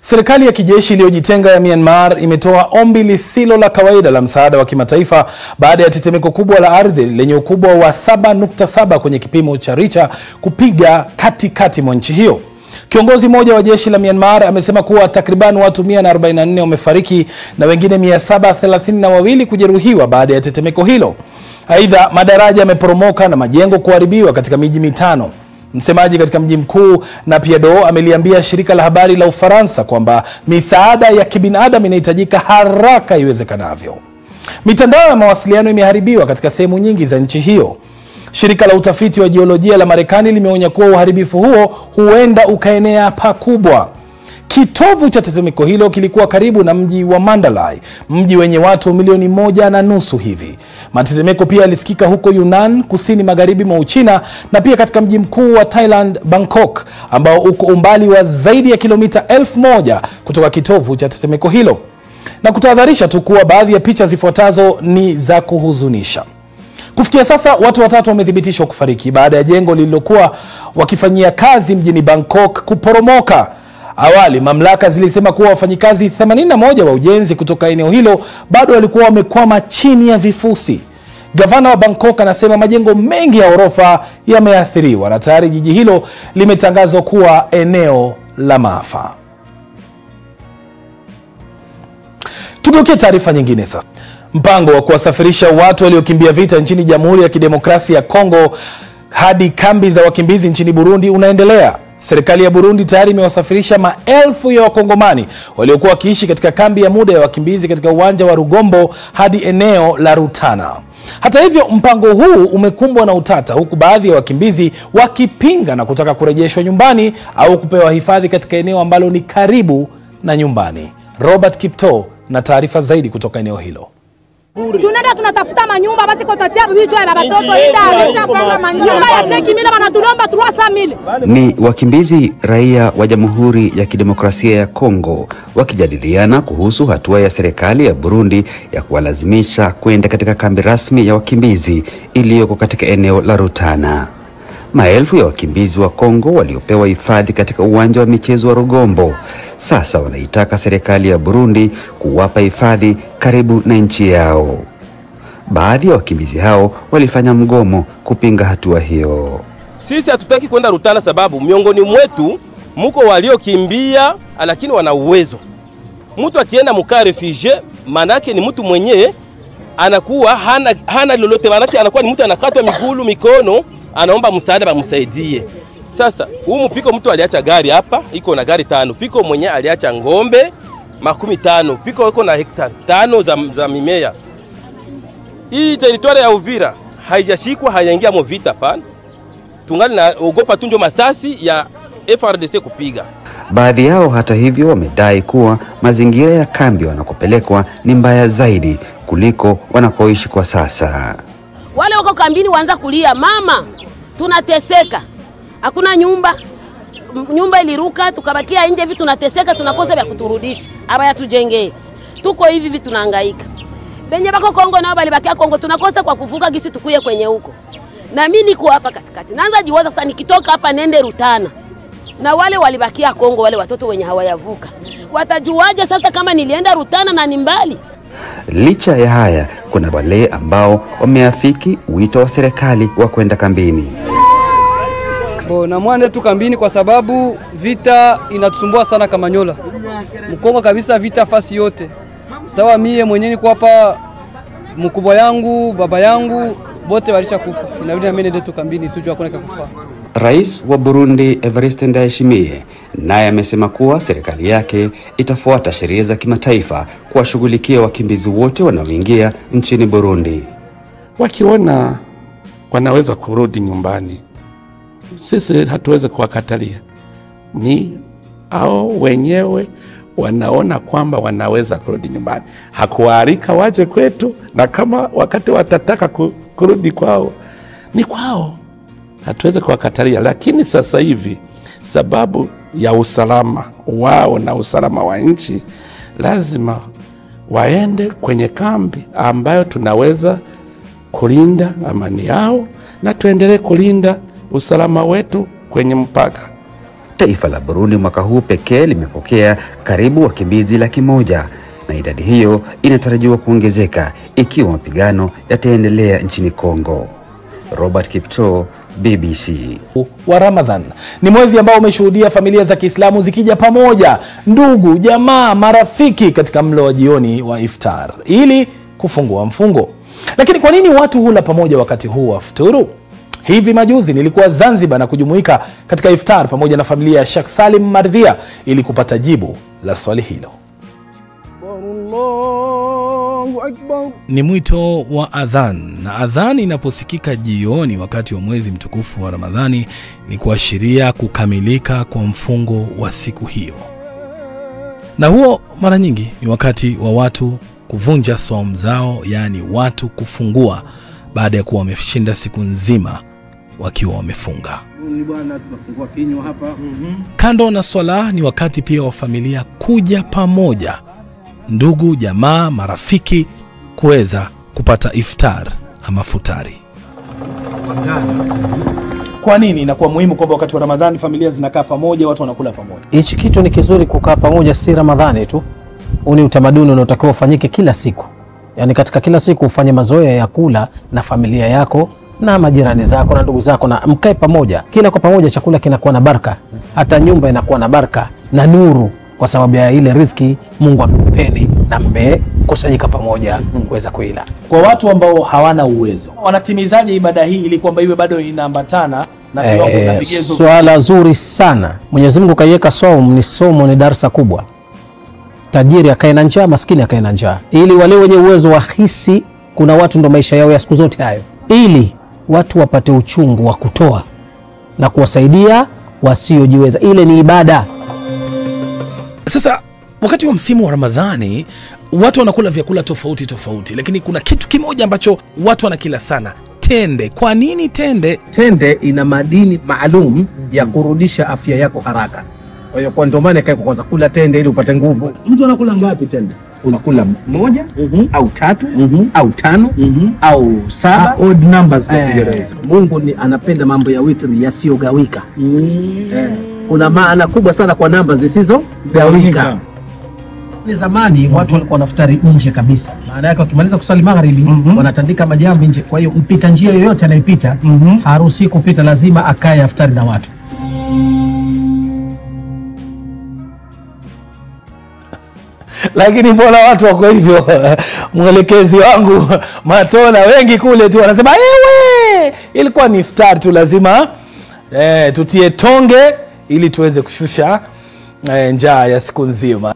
Serikali ya kijeshi iliyojitenga ya Myanmar imetoa ombi lisilo la kawaida la msaada wa kimataifa baada ya tetemeko kubwa la ardhi lenye ukubwa wa 7.7 kwenye kipimo cha Richter kupiga katikati mwa nchi hiyo. Kiongozi mmoja wa jeshi la Myanmar amesema kuwa takriban watu 144 wamefariki na wengine 732 kujeruhiwa baada ya tetemeko hilo. Aidha, madaraja yameporomoka na majengo kuharibiwa katika miji mitano. Msemaji katika mji mkuu Naypyidaw ameliambia shirika la habari la Ufaransa kwamba misaada ya kibinadamu inahitajika haraka iwezekanavyo. Mitandao ya mawasiliano imeharibiwa katika sehemu nyingi za nchi hiyo. Shirika la utafiti wa jiolojia la Marekani limeonya kuwa uharibifu huo huenda ukaenea pakubwa. Kitovu cha tetemeko hilo kilikuwa karibu na mji wa Mandalay, mji wenye watu 1.5 milioni hivi. Matetemeko pia yalisikika huko Yunnan, kusini magharibi mwa Uchina, na pia katika mji mkuu wa Thailand, Bangkok, ambao uko umbali wa zaidi ya kilomita 1000 kutoka kitovu cha tetemeko hilo. Na kutahadharisha tu kuwa baadhi ya picha zifuatazo ni za kuhuzunisha. Kufikia sasa watu 3 wamethibitishwa kufariki baada ya jengo lililokuwa wakifanyia kazi mjini Bangkok kuporomoka. Awali mamlaka zilisema kuwa wafanyikazi 81 wa ujenzi kutoka eneo hilo bado walikuwa wamekwama chini ya vifusi. Gavana wa Bangkok anasema majengo mengi ya orofa yameathiriwa na tayari jiji hilo limetangazwa kuwa eneo la maafa. Tugeukie taarifa nyingine sasa. Mpango wa kuwasafirisha watu waliokimbia vita nchini Jamhuri ya Kidemokrasia ya Kongo hadi kambi za wakimbizi nchini Burundi unaendelea. Serikali ya Burundi tayari imewasafirisha maelfu ya Wakongomani waliokuwa wakiishi katika kambi ya muda ya wakimbizi katika uwanja wa Rugombo hadi eneo la Rutana. Hata hivyo, mpango huu umekumbwa na utata, huku baadhi ya wakimbizi wakipinga na kutaka kurejeshwa nyumbani au kupewa hifadhi katika eneo ambalo ni karibu na nyumbani. Robert Kipto na taarifa zaidi kutoka eneo hilo. Tunaenda tunatafuta manyumba basi kwa tatia bicho ya watoto ida alishapanga manyumba ya 5,000 wanatulomba 300,000. Ni wakimbizi raia wa Jamhuri ya Kidemokrasia ya Kongo wakijadiliana kuhusu hatua ya serikali ya Burundi ya kuwalazimisha kwenda katika kambi rasmi ya wakimbizi iliyoko katika eneo la Rutana. Maelfu ya wakimbizi wa Kongo waliopewa hifadhi katika uwanja wa michezo wa Rugombo sasa wanaitaka serikali ya Burundi kuwapa hifadhi karibu na nchi yao. Baadhi ya wakimbizi hao walifanya mgomo kupinga hatua hiyo. Sisi hatutaki kwenda Rutana sababu miongoni mwetu muko waliokimbia lakini wana uwezo. Mtu akienda muka refugee manake ni mtu mwenyewe anakuwa hana lolote, manake anakuwa ni mtu anakatwa miguu mikono, anaomba msaada bamsaidie. Sasa huu mpiko mtu aliacha gari hapa, iko na gari 5. Piko mwenye aliacha ngombe 15. Piko iko na hekta 5 za mimea. Hii territoire ya Uvira haijashikwa, hayaingia mo vita pana. Tungali na ogopa tunjo masasi ya FRDC kupiga. Baadhi yao hata hivyo wamedai kuwa mazingira ya kambi wanakopelekwa ni mbaya zaidi kuliko wanakoishi kwa sasa. Wale wako kambini waanza kulia, mama tunateseka. Hakuna nyumba iliruka, tukabakia nje hivi tunateseka, tunakosa vya kuturudisha. Aba yatujengee. Tuko hivi tunahangaika. Benye bako Kongo nao balibakia Kongo, tunakosa kwa kuvuka gisi tukuye kwenye huko. Na mimi niko hapa katikati. Naanza jiwaza sasa nikitoka hapa nende Rutana. Na wale walibakia Kongo, wale watoto wenye hawayavuka, watajuaje sasa kama nilienda Rutana na ni mbali? Licha ya haya, kuna wale ambao wameafiki wito wa serikali wa kwenda kambini. Na mwane tu kambini kwa sababu vita inatusumbua sana Kamanyola. Mkongo kabisa vita fasi yote. Sawa mie mwenyewe kwa hapa, mkubwa yangu, baba yangu, bote walisha kufa. Inabidi na mimi nende tu kambini tujue hakuna kufa. Rais wa Burundi Evariste Ndayishimiye naye amesema kuwa serikali yake itafuata sheria za kimataifa kuwashughulikia wakimbizi wote wanaoingia nchini Burundi. Wakiona wanaweza kurudi nyumbani, sisi hatuweze kuwakatalia. Ni hao wenyewe wanaona kwamba wanaweza kurudi nyumbani. Hakuwaalika waje kwetu, na kama wakati watataka kurudi kwao ni kwao, hatuweze kuwakatalia. Lakini sasa hivi sababu ya usalama wao na usalama wa nchi, lazima waende kwenye kambi ambayo tunaweza kulinda amani yao na tuendelee kulinda usalama wetu kwenye mpaka. Taifa la Burundi mwaka huu pekee limepokea karibu wakimbizi 100,000 na idadi hiyo inatarajiwa kuongezeka ikiwa mapigano yataendelea nchini Kongo. Robert Kipto, BBC. Wa Ramadhan ni mwezi ambao umeshuhudia familia za Kiislamu zikija pamoja, ndugu, jamaa, marafiki katika mlo wa jioni wa iftar ili kufungua mfungo. Lakini kwa nini watu hula pamoja wakati huu wa futuru? Hivi majuzi nilikuwa Zanzibar na kujumuika katika iftar pamoja na familia ya Sheikh Salim Mardhia ili kupata jibu la swali hilo. Ni mwito wa adhan, na adhan inaposikika jioni wakati wa mwezi mtukufu wa Ramadhani ni kuashiria kukamilika kwa mfungo wa siku hiyo. Na huo mara nyingi ni wakati wa watu kuvunja saumu zao, yani watu kufungua baada ya kuwa wameshinda siku nzima wakiwa wamefunga. Bwana, tunafungua kinywa hapa. Kando na swala, ni wakati pia wa familia kuja pamoja, ndugu, jamaa, marafiki kuweza kupata iftar ama futari. Kwa nini inakuwa muhimu kwamba wakati wa Ramadhani familia zinakaa pamoja, watu wanakula pamoja? Hichi kitu ni kizuri, kukaa pamoja, si Ramadhani tu. Huu ni utamaduni unaotakiwa ufanyike kila siku. Yaani katika kila siku ufanye mazoea ya kula na familia yako na majirani zako na ndugu zako, na mkae pamoja. Kila kwa pamoja chakula kinakuwa na baraka, hata nyumba inakuwa na baraka na nuru, kwa sababu ya ile riziki Mungu amekupeni na mmekusanyika pamoja kuweza kuila. Kwa watu ambao hawana uwezo, wanatimizaje ibada hii ili kwamba iwe bado inaambatana na viwango na vigezo? Swala zuri sana. Mwenyezi Mungu kaiweka somo ni darasa kubwa. Tajiri akae na njaa, maskini akae na njaa, ili wale wenye uwezo wahisi kuna watu ndo maisha yao ya siku zote hayo, ili watu wapate uchungu wa kutoa na kuwasaidia wasiojiweza. Ile ni ibada. Sasa wakati wa msimu wa Ramadhani watu wanakula vyakula tofauti tofauti, lakini kuna kitu kimoja ambacho watu wanakila sana, tende. Kwa nini tende? Tende ina madini maalum ya kurudisha afya yako haraka. Kwa hiyo kwa ndio maana kae kwanza kula tende ili upate nguvu. Mtu anakula ngapi tende? Unakula 1 au 3 au 5 au 7, odd numbers kwa Kiingereza. Mungu anapenda mambo ya witri yasiyogawika. Kuna maana kubwa sana kwa namba zisizogawika. Ni zamani watu walikuwa wanaftari nje kabisa. Maana yake wakimaliza kusali magharibi wanatandika majamvi nje. Kwa hiyo mpita njia yoyote anayepita haruhusi kupita, lazima akae aftari na watu. Lakini mbona watu wako hivyo? Mwelekezi wangu Matona, wengi kule tu wanasema ewe, ilikuwa ni iftar tu, lazima tutie tonge ili tuweze kushusha njaa ya siku nzima.